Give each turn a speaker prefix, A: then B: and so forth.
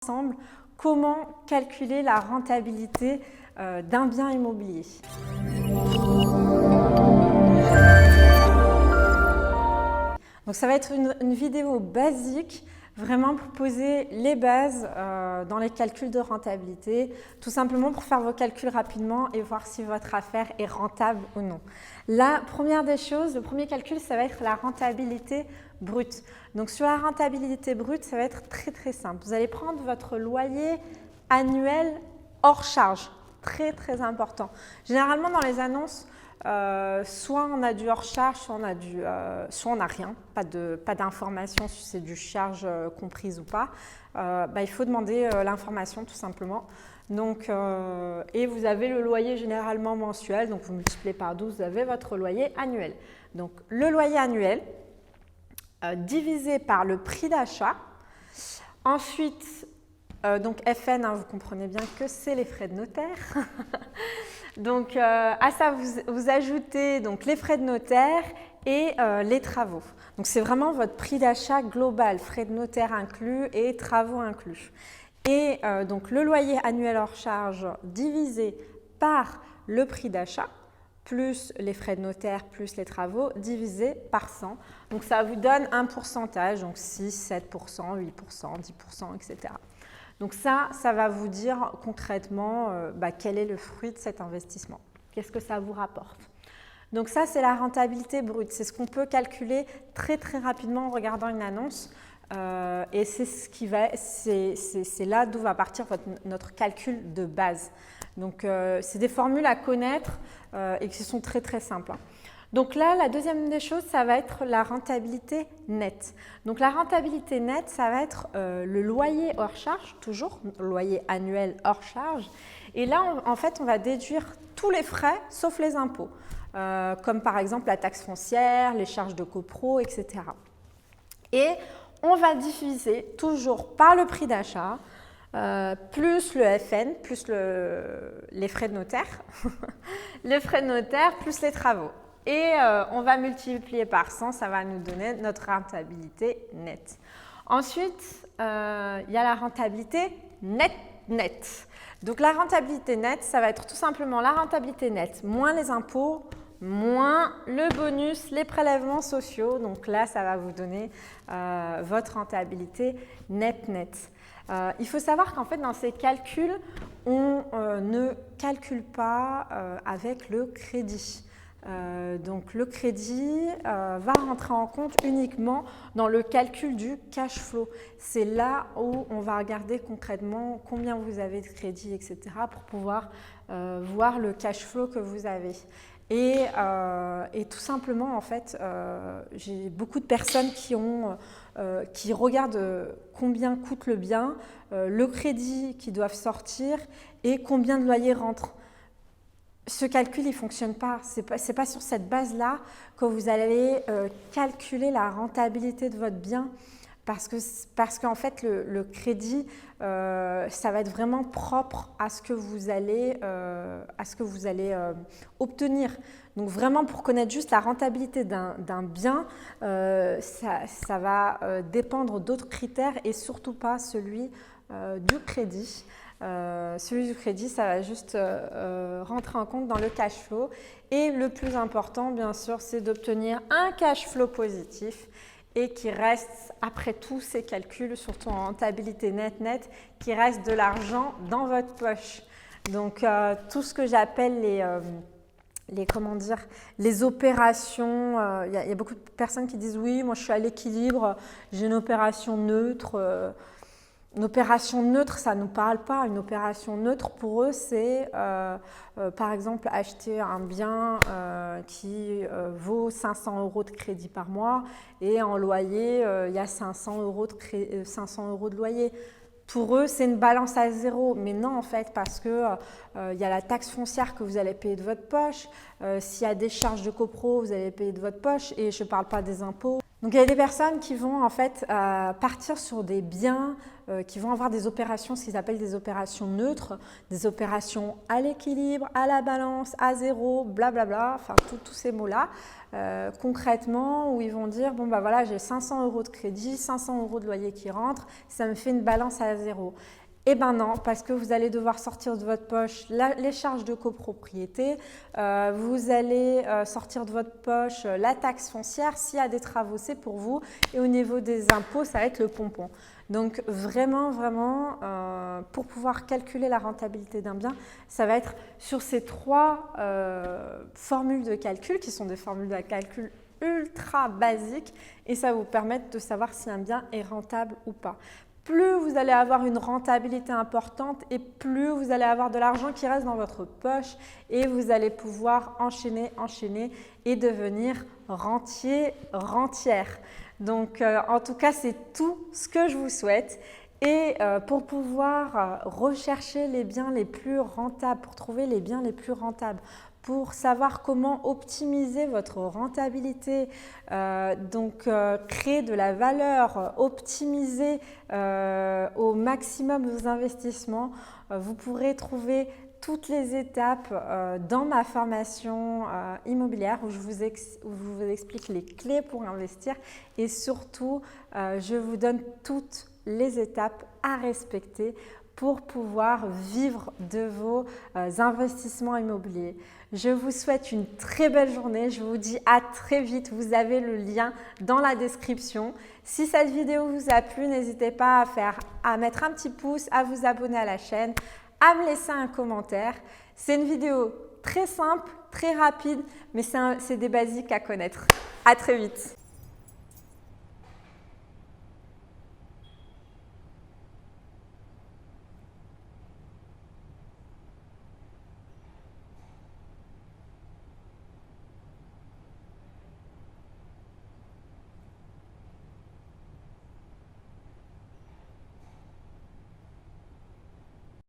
A: Ensemble, comment calculer la rentabilité d'un bien immobilier. Donc ça va être une vidéo basique, vraiment pour poser les bases dans les calculs de rentabilité, tout simplement pour faire vos calculs rapidement et voir si votre affaire est rentable ou non. La première des choses, le premier calcul, ça va être la rentabilité brute. Donc sur la rentabilité brute, ça va être très simple. Vous allez prendre votre loyer annuel hors charge, très important. Généralement dans les annonces, soit on a du hors charge, soit on n'a rien, pas d'information si c'est du charge comprise ou pas. Il faut demander l'information tout simplement. Donc, et vous avez le loyer généralement mensuel, donc vous multipliez par 12, vous avez votre loyer annuel. Donc le loyer annuel divisé par le prix d'achat. Ensuite, donc FN, vous comprenez bien que c'est les frais de notaire. Donc à ça, vous ajoutez donc, les frais de notaire et les travaux. Donc c'est vraiment votre prix d'achat global, frais de notaire inclus et travaux inclus. Et donc le loyer annuel hors charge divisé par le prix d'achat, plus les frais de notaire, plus les travaux, divisé par 100. Donc ça vous donne un pourcentage, donc 6, 7%, 8%, 10%, etc. Donc ça va vous dire concrètement quel est le fruit de cet investissement. Qu'est-ce que ça vous rapporte? Donc ça, c'est la rentabilité brute. C'est ce qu'on peut calculer très rapidement en regardant une annonce. Et c'est là d'où va partir notre calcul de base. Donc c'est des formules à connaître et qui sont très simples. Donc là, la deuxième des choses, ça va être la rentabilité nette. Donc la rentabilité nette, ça va être le loyer hors charge, toujours, le loyer annuel hors charge. Et là, en fait, on va déduire tous les frais sauf les impôts, comme par exemple la taxe foncière, les charges de copro, etc. Et on va diviser toujours par le prix d'achat, plus le FN, plus les frais de notaire, les frais de notaire plus les travaux. Et on va multiplier par 100, ça va nous donner notre rentabilité nette. Ensuite, il y a la rentabilité nette. Donc la rentabilité nette, ça va être tout simplement la rentabilité nette moins les impôts, moins le bonus, les prélèvements sociaux. Donc là, ça va vous donner votre rentabilité nette. Il faut savoir qu'en fait, dans ces calculs, on ne calcule pas avec le crédit. Donc le crédit va rentrer en compte uniquement dans le calcul du cash flow. C'est là où on va regarder concrètement combien vous avez de crédit, etc. pour pouvoir voir le cash flow que vous avez. Et tout simplement, en fait, j'ai beaucoup de personnes qui regardent combien coûte le bien, le crédit qu'ils doivent sortir et combien de loyer rentre. Ce calcul, il ne fonctionne pas. Ce n'est pas sur cette base-là que vous allez calculer la rentabilité de votre bien parce qu'en fait, le crédit, ça va être vraiment propre à ce que vous allez, obtenir. Donc vraiment, pour connaître juste la rentabilité d'un bien, ça va dépendre d'autres critères et surtout pas celui du crédit. Celui du crédit, ça va juste rentrer en compte dans le cash flow. Et le plus important, bien sûr, c'est d'obtenir un cash flow positif et qui reste, après tous ces calculs, surtout en rentabilité nette, qui reste de l'argent dans votre poche. Donc, tout ce que j'appelle les opérations, y a beaucoup de personnes qui disent « oui, moi je suis à l'équilibre, j'ai une opération neutre ». Une opération neutre, ça ne nous parle pas. Une opération neutre, pour eux, c'est par exemple acheter un bien qui vaut 500 € de crédit par mois et en loyer, il y a 500 € de loyer. Pour eux, c'est une balance à zéro. Mais non, en fait, parce que y a la taxe foncière que vous allez payer de votre poche. S'il y a des charges de copro, vous allez payer de votre poche. Et je ne parle pas des impôts. Donc, il y a des personnes qui vont en fait partir sur des biens, qui vont avoir des opérations, ce qu'ils appellent des opérations neutres, des opérations à l'équilibre, à la balance, à zéro, blablabla, enfin tous ces mots-là, concrètement, où ils vont dire, bon bah voilà, j'ai 500 € de crédit, 500 € de loyer qui rentrent, ça me fait une balance à zéro. Eh bien non, parce que vous allez devoir sortir de votre poche les charges de copropriété, vous allez sortir de votre poche la taxe foncière, s'il y a des travaux, c'est pour vous, et au niveau des impôts, ça va être le pompon. Donc vraiment, pour pouvoir calculer la rentabilité d'un bien, ça va être sur ces 3 formules de calcul, qui sont des formules de calcul ultra basiques, et ça va vous permettre de savoir si un bien est rentable ou pas. Plus vous allez avoir une rentabilité importante et plus vous allez avoir de l'argent qui reste dans votre poche et vous allez pouvoir enchaîner et devenir rentier, rentière. Donc, en tout cas, c'est tout ce que je vous souhaite. Et pour pouvoir rechercher les biens les plus rentables, pour trouver les biens les plus rentables, pour savoir comment optimiser votre rentabilité, créer de la valeur, optimiser au maximum vos investissements, vous pourrez trouver toutes les étapes dans ma formation immobilière où je vous explique les clés pour investir et surtout, je vous donne toutes les étapes à respecter pour pouvoir vivre de vos investissements immobiliers. Je vous souhaite une très belle journée. Je vous dis à très vite. Vous avez le lien dans la description. Si cette vidéo vous a plu, n'hésitez pas à mettre un petit pouce, à vous abonner à la chaîne, à me laisser un commentaire. C'est une vidéo très simple, très rapide, mais c'est des basiques à connaître. À très vite.